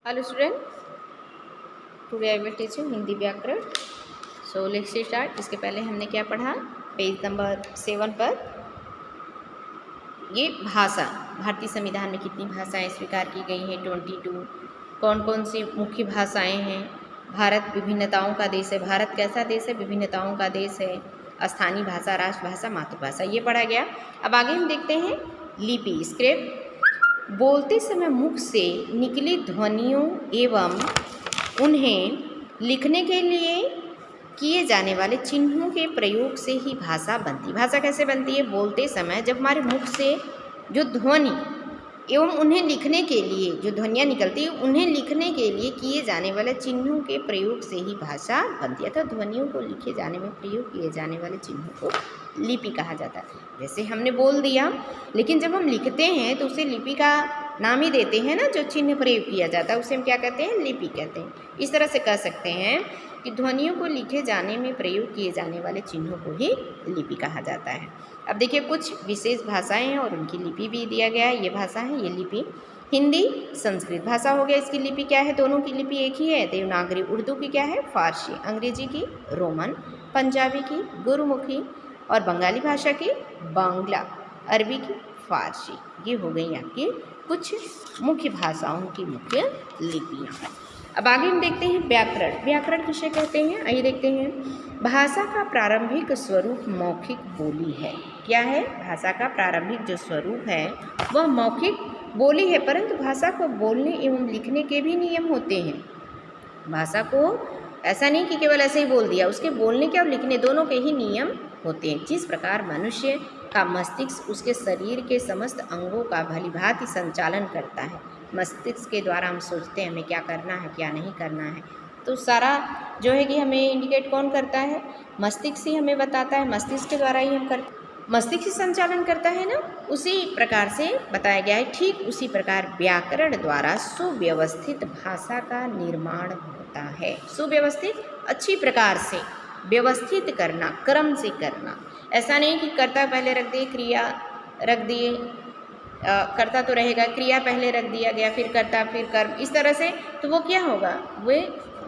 Hello student, today I will teach you Hindi vyakaran. So let's start. इसके पहले हमने क्या पढ़ा? पेज नंबर 7 पर ये भाषा, भारतीय संविधान में कितनी भाषाएं स्वीकार की गई हैं? 22। कौन कौन सी मुख्य भाषाएं हैं? भारत विभिन्नताओं का देश है। भारत कैसा देश है? विभिन्नताओं का देश है। स्थानीय भाषा, राष्ट्रभाषा, मातृभाषा, ये पढ़ा गया। अब आगे हम देखते हैं लिपि, स्क्रिप्ट। बोलते समय मुख से निकली ध्वनियों एवं उन्हें लिखने के लिए किए जाने वाले चिन्हों के प्रयोग से ही भाषा बनती। भाषा कैसे बनती है? बोलते समय जब हमारे मुख से जो ध्वनि एवं उन्हें लिखने के लिए जो ध्वनियाँ निकलती है, उन्हें लिखने के लिए किए जाने वाले चिन्हों के प्रयोग से ही भाषा बनती है। तो ध्वनियों को लिखे जाने में प्रयोग किए जाने वाले चिन्हों को लिपि कहा जाता है। जैसे हमने बोल दिया, लेकिन जब हम लिखते हैं तो उसे लिपि का नाम ही देते हैं ना। जो चिन्ह प्रयोग किया जाता है उसे हम क्या कहते हैं? लिपि कहते हैं। इस तरह से कह सकते हैं कि ध्वनियों को लिखे जाने में प्रयोग किए जाने वाले चिन्हों को ही लिपि कहा जाता है। अब देखिए, कुछ विशेष भाषाएं हैं और उनकी लिपि भी दिया गया है। ये भाषा है, ये लिपि। हिंदी संस्कृत भाषा हो गया, इसकी लिपि क्या है? दोनों की लिपि एक ही है। देवनागरी उर्दू की क्या है? फारसी। अंग्रेजी की रोमन, पंजाबी की गुरुमुखी और बंगाली भाषा की बांग्ला, अरबी की फारसी। ये हो गई आपकी कुछ मुख्य भाषाओं की मुख्य लिपियाँ। अब आगे हम देखते हैं व्याकरण। व्याकरण किसे कहते हैं? आइए देखते हैं। भाषा का प्रारंभिक स्वरूप मौखिक बोली है। क्या है? भाषा का प्रारंभिक जो स्वरूप है वह मौखिक बोली है, परंतु भाषा को बोलने एवं लिखने के भी नियम होते हैं। भाषा को ऐसा नहीं कि केवल ऐसे ही बोल दिया, उसके बोलने के और लिखने दोनों के ही नियम होते हैं। जिस प्रकार मनुष्य का मस्तिष्क उसके शरीर के समस्त अंगों का भलीभांति संचालन करता है। मस्तिष्क के द्वारा हम सोचते हैं हमें क्या करना है, क्या नहीं करना है। तो सारा जो है कि हमें इंडिकेट कौन करता है? मस्तिष्क ही हमें बताता है। मस्तिष्क के द्वारा ही हम मस्तिष्क ही संचालन करता है ना। उसी प्रकार से बताया गया है। ठीक उसी प्रकार व्याकरण द्वारा सुव्यवस्थित भाषा का निर्माण होता है। सुव्यवस्थित, अच्छी प्रकार से व्यवस्थित करना, क्रम से करना। ऐसा नहीं कि कर्ता पहले रख दिए, क्रिया रख दिए, कर्ता तो रहेगा, क्रिया पहले रख दिया गया, फिर कर्ता, फिर कर्म, इस तरह से। तो वो क्या होगा?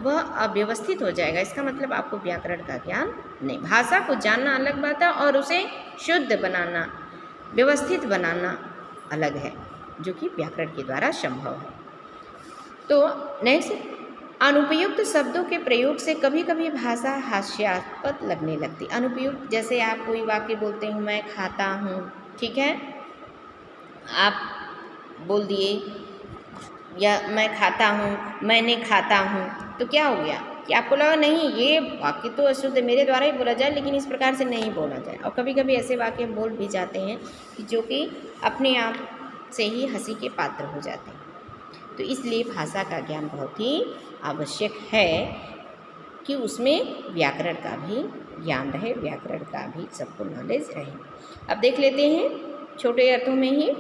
वह अव्यवस्थित हो जाएगा। इसका मतलब आपको व्याकरण का ज्ञान नहीं। भाषा को जानना अलग बात है और उसे शुद्ध बनाना, व्यवस्थित बनाना अलग है, जो कि व्याकरण के द्वारा संभव है। तो नेक्स्ट, अनुपयुक्त शब्दों के प्रयोग से कभी कभी भाषा हास्यास्पद लगने लगती। अनुपयुक्त, जैसे आप कोई वाक्य बोलते हैं, मैं खाता हूँ, ठीक है, आप बोल दिए, या मैं खाता हूँ, मैंने खाता हूँ, तो क्या हो गया कि आपको लगा नहीं ये वाक्य तो अशुद्ध मेरे द्वारा ही बोला जाए, लेकिन इस प्रकार से नहीं बोला जाए। और कभी कभी ऐसे वाक्य हम बोल भी जाते हैं कि जो कि अपने आप से ही हंसी के पात्र हो जाते हैं। तो इसलिए भाषा का ज्ञान बहुत ही आवश्यक है कि उसमें व्याकरण का भी ज्ञान रहे, व्याकरण का भी सबको नॉलेज रहे। अब देख लेते हैं छोटे अर्थों में ही,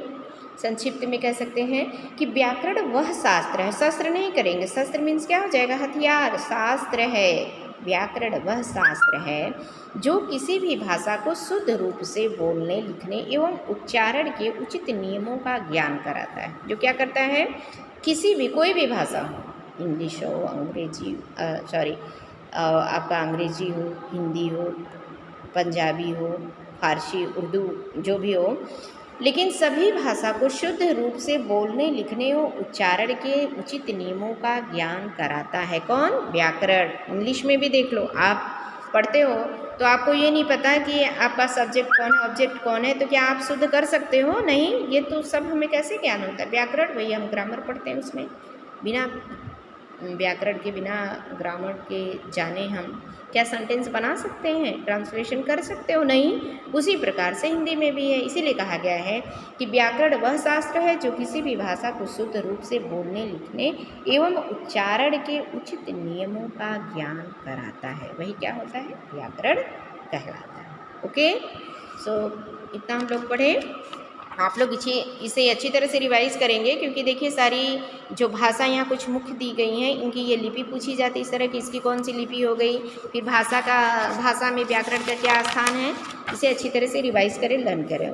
संक्षिप्त में कह सकते हैं कि व्याकरण वह शास्त्र है। शस्त्र नहीं करेंगे, शस्त्र मीन्स क्या हो जाएगा? हथियार। शास्त्र है, व्याकरण वह शास्त्र है जो किसी भी भाषा को शुद्ध रूप से बोलने, लिखने एवं उच्चारण के उचित नियमों का ज्ञान कराता है। जो क्या करता है? किसी भी, कोई भी भाषा हो, इंग्लिश हो, अंग्रेजी, आपका अंग्रेजी हो, हिंदी हो, पंजाबी हो, फारसी, उर्दू, जो भी हो, लेकिन सभी भाषा को शुद्ध रूप से बोलने, लिखने और उच्चारण के उचित नियमों का ज्ञान कराता है। कौन? व्याकरण। इंग्लिश में भी देख लो, आप पढ़ते हो तो आपको ये नहीं पता कि आपका सब्जेक्ट कौन है, ऑब्जेक्ट कौन है, तो क्या आप शुद्ध कर सकते हो? नहीं। ये तो सब हमें कैसे ज्ञान होता है? व्याकरण, वही हम ग्रामर पढ़ते हैं, उसमें बिना व्याकरण के, बिना ग्रामर के जाने हम क्या सेंटेंस बना सकते हैं? ट्रांसलेशन कर सकते हो? नहीं। उसी प्रकार से हिंदी में भी है। इसीलिए कहा गया है कि व्याकरण वह शास्त्र है जो किसी भी भाषा को शुद्ध रूप से बोलने, लिखने एवं उच्चारण के उचित नियमों का ज्ञान कराता है। वही क्या होता है? व्याकरण कहलाता है। ओके, सो इतना हम लोग पढ़े। आप लोग इसे अच्छी तरह से रिवाइज करेंगे, क्योंकि देखिए सारी जो भाषा यहाँ कुछ मुख्य दी गई हैं, इनकी ये लिपि पूछी जाती है इस तरह की, इसकी कौन सी लिपि हो गई, फिर भाषा में व्याकरण का क्या स्थान है, इसे अच्छी तरह से रिवाइज करें, लर्न करें।